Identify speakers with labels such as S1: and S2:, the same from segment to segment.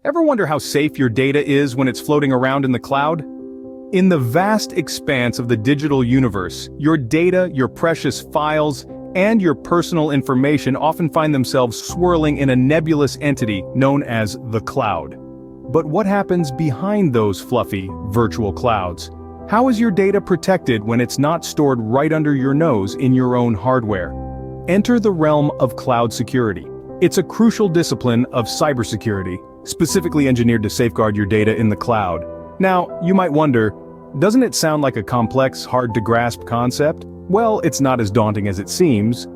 S1: Ever wonder how safe your data is when it's floating around in the cloud? In the vast expanse of the digital universe, your data, your precious files, and your personal information often find themselves swirling in a nebulous entity known as the cloud. But what happens behind those fluffy, virtual clouds? How is your data protected when it's not stored right under your nose in your own hardware? Enter the realm of cloud security. It's a crucial discipline of cybersecurity, specifically engineered to safeguard your data in the cloud. Now, you might wonder, doesn't it sound like a complex, hard-to-grasp concept? Well, it's not as daunting as it seems.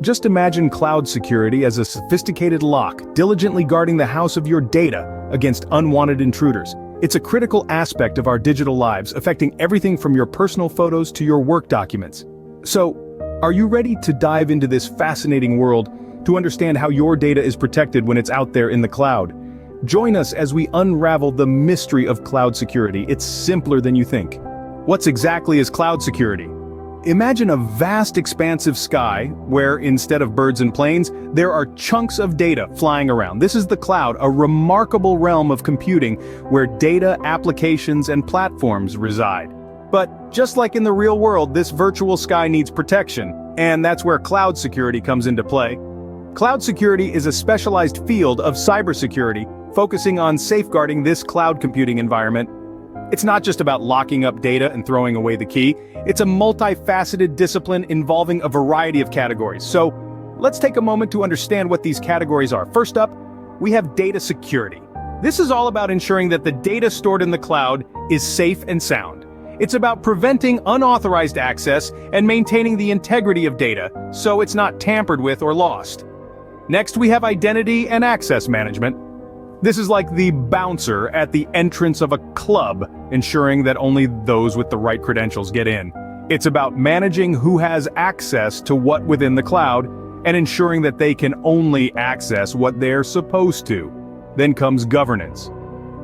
S1: Just imagine cloud security as a sophisticated lock, diligently guarding the house of your data against unwanted intruders. It's a critical aspect of our digital lives, affecting everything from your personal photos to your work documents. So, are you ready to dive into this fascinating world to understand how your data is protected when it's out there in the cloud? Join us as we unravel the mystery of cloud security. It's simpler than you think. What exactly is cloud security? Imagine a vast expansive sky where, instead of birds and planes, there are chunks of data flying around. This is the cloud, a remarkable realm of computing where data, applications, and platforms reside. But just like in the real world, this virtual sky needs protection, and that's where cloud security comes into play. Cloud security is a specialized field of cybersecurity, focusing on safeguarding this cloud computing environment. It's not just about locking up data and throwing away the key. It's a multifaceted discipline involving a variety of categories. So, let's take a moment to understand what these categories are. First up, we have data security. This is all about ensuring that the data stored in the cloud is safe and sound. It's about preventing unauthorized access and maintaining the integrity of data, so it's not tampered with or lost. Next, we have identity and access management. This is like the bouncer at the entrance of a club, ensuring that only those with the right credentials get in. It's about managing who has access to what within the cloud, and ensuring that they can only access what they're supposed to. Then comes governance.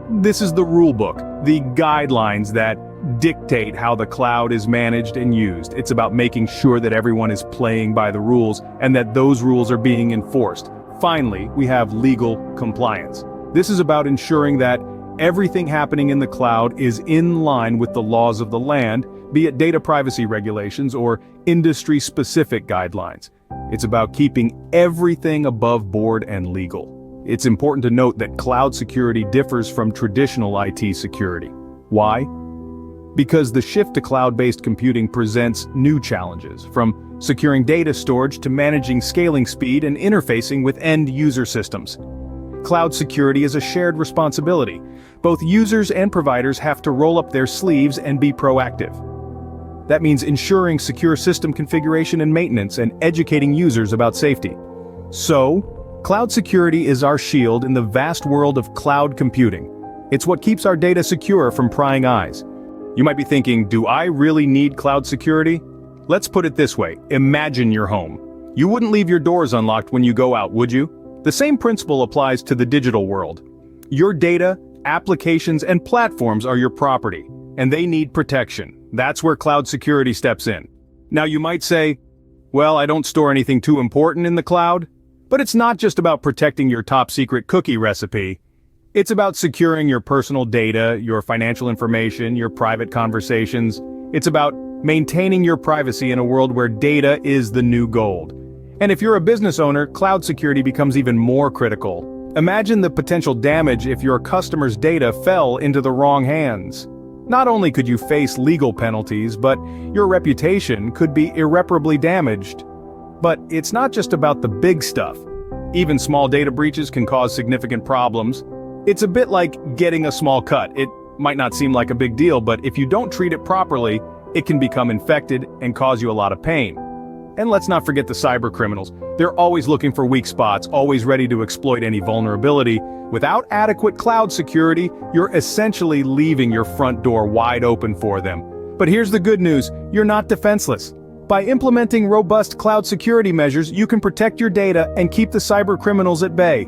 S1: This is the rule book, the guidelines that dictate how the cloud is managed and used. It's about making sure that everyone is playing by the rules and that those rules are being enforced. Finally, we have legal compliance. This is about ensuring that everything happening in the cloud is in line with the laws of the land, be it data privacy regulations or industry-specific guidelines. It's about keeping everything above board and legal. It's important to note that cloud security differs from traditional IT security. Why? Because the shift to cloud-based computing presents new challenges, from securing data storage to managing scaling speed and interfacing with end-user systems. Cloud security is a shared responsibility. Both users and providers have to roll up their sleeves and be proactive. That means ensuring secure system configuration and maintenance and educating users about safety. So, cloud security is our shield in the vast world of cloud computing. It's what keeps our data secure from prying eyes. You might be thinking, do I really need cloud security? Let's put it this way, imagine your home. You wouldn't leave your doors unlocked when you go out, would you? The same principle applies to the digital world. Your data, applications, and platforms are your property, and they need protection. That's where cloud security steps in. Now you might say, well, I don't store anything too important in the cloud. But it's not just about protecting your top secret cookie recipe. It's about securing your personal data, your financial information, your private conversations. It's about maintaining your privacy in a world where data is the new gold. And if you're a business owner, cloud security becomes even more critical. Imagine the potential damage if your customers' data fell into the wrong hands. Not only could you face legal penalties, but your reputation could be irreparably damaged. But it's not just about the big stuff. Even small data breaches can cause significant problems. It's a bit like getting a small cut. It might not seem like a big deal, but if you don't treat it properly, it can become infected and cause you a lot of pain. And let's not forget the cyber criminals. They're always looking for weak spots, always ready to exploit any vulnerability. Without adequate cloud security, you're essentially leaving your front door wide open for them. But here's the good news, you're not defenseless. By implementing robust cloud security measures, you can protect your data and keep the cyber criminals at bay.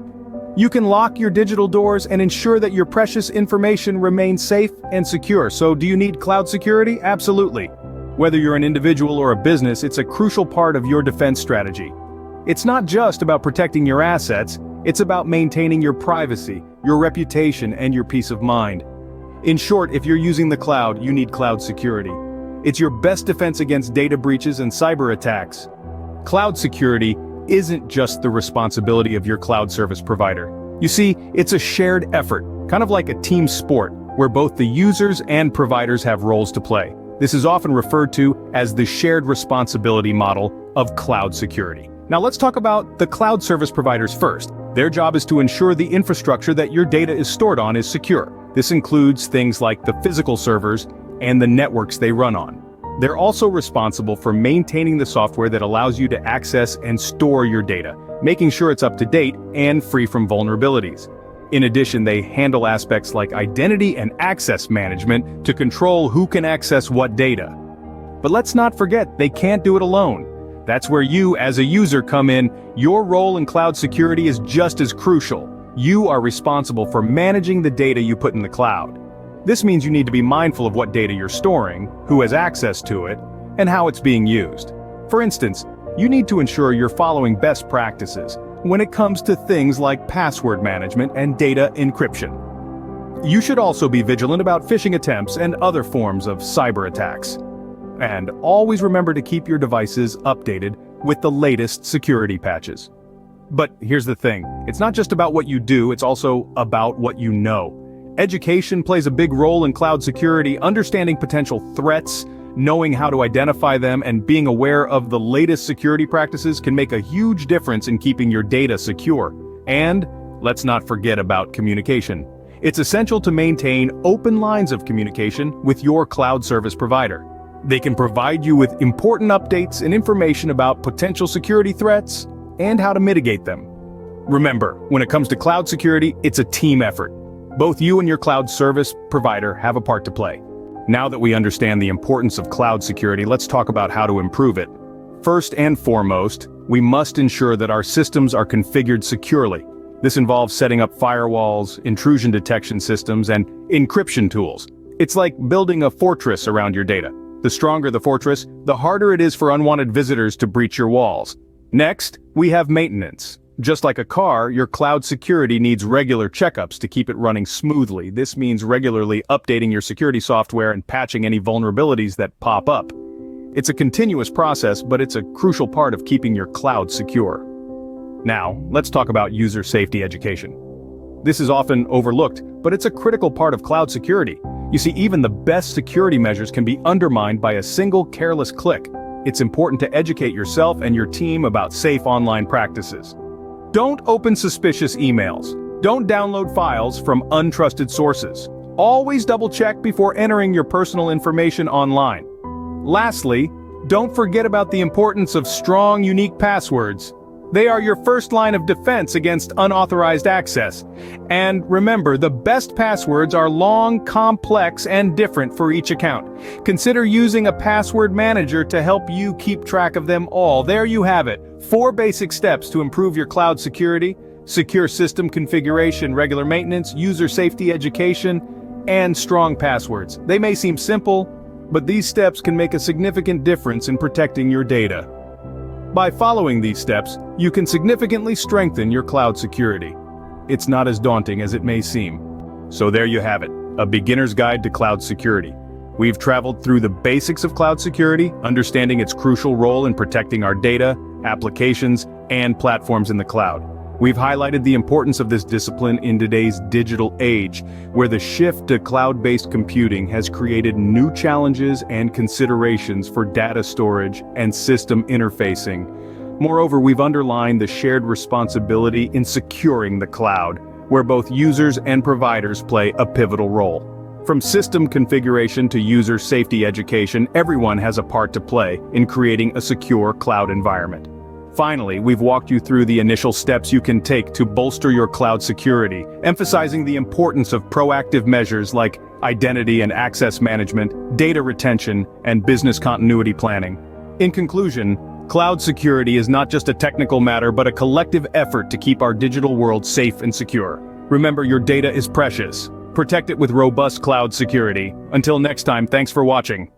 S1: You can lock your digital doors and ensure that your precious information remains safe and secure. So do you need cloud security? Absolutely. Whether you're an individual or a business, it's a crucial part of your defense strategy. It's not just about protecting your assets, It's about maintaining your privacy, your reputation, and your peace of mind. In short, if you're using the cloud, you need cloud security. It's your best defense against data breaches and cyber attacks. Cloud security isn't just the responsibility of your cloud service provider. You see, it's a shared effort, kind of like a team sport, where both the users and providers have roles to play. This is often referred to as the shared responsibility model of cloud security. Now let's talk about the cloud service providers first. Their job is to ensure the infrastructure that your data is stored on is secure. This includes things like the physical servers and the networks they run on. They're also responsible for maintaining the software that allows you to access and store your data, making sure it's up to date and free from vulnerabilities. In addition, they handle aspects like identity and access management to control who can access what data. But let's not forget, they can't do it alone. That's where you, as a user, come in. Your role in cloud security is just as crucial. You are responsible for managing the data you put in the cloud. This means you need to be mindful of what data you're storing, who has access to it, and how it's being used. For instance, you need to ensure you're following best practices when it comes to things like password management and data encryption. You should also be vigilant about phishing attempts and other forms of cyber attacks. And always remember to keep your devices updated with the latest security patches. But here's the thing, it's not just about what you do, it's also about what you know. Education plays a big role in cloud security. Understanding potential threats, knowing how to identify them, and being aware of the latest security practices can make a huge difference in keeping your data secure. And let's not forget about communication. It's essential to maintain open lines of communication with your cloud service provider. They can provide you with important updates and information about potential security threats and how to mitigate them. Remember, when it comes to cloud security, it's a team effort. Both you and your cloud service provider have a part to play. Now that we understand the importance of cloud security, let's talk about how to improve it. First and foremost, we must ensure that our systems are configured securely. This involves setting up firewalls, intrusion detection systems, and encryption tools. It's like building a fortress around your data. The stronger the fortress, the harder it is for unwanted visitors to breach your walls. Next, we have maintenance. Just like a car, your cloud security needs regular checkups to keep it running smoothly. This means regularly updating your security software and patching any vulnerabilities that pop up. It's a continuous process, but it's a crucial part of keeping your cloud secure. Now, let's talk about user safety education. This is often overlooked, but it's a critical part of cloud security. You see, even the best security measures can be undermined by a single careless click. It's important to educate yourself and your team about safe online practices. Don't open suspicious emails. Don't download files from untrusted sources. Always double-check before entering your personal information online. Lastly, don't forget about the importance of strong, unique passwords. They are your first line of defense against unauthorized access. And remember, the best passwords are long, complex, and different for each account. Consider using a password manager to help you keep track of them all. There you have it. 4 basic steps to improve your cloud security: secure system configuration, regular maintenance, user safety education, and strong passwords. They may seem simple, but these steps can make a significant difference in protecting your data. By following these steps, you can significantly strengthen your cloud security. It's not as daunting as it may seem. So there you have it, a beginner's guide to cloud security. We've traveled through the basics of cloud security, understanding its crucial role in protecting our data, applications, and platforms in the cloud. We've highlighted the importance of this discipline in today's digital age, where the shift to cloud-based computing has created new challenges and considerations for data storage and system interfacing. Moreover, we've underlined the shared responsibility in securing the cloud, where both users and providers play a pivotal role. From system configuration to user safety education, everyone has a part to play in creating a secure cloud environment. Finally, we've walked you through the initial steps you can take to bolster your cloud security, emphasizing the importance of proactive measures like identity and access management, data retention, and business continuity planning. In conclusion, cloud security is not just a technical matter but a collective effort to keep our digital world safe and secure. Remember, your data is precious. Protect it with robust cloud security. Until next time, thanks for watching.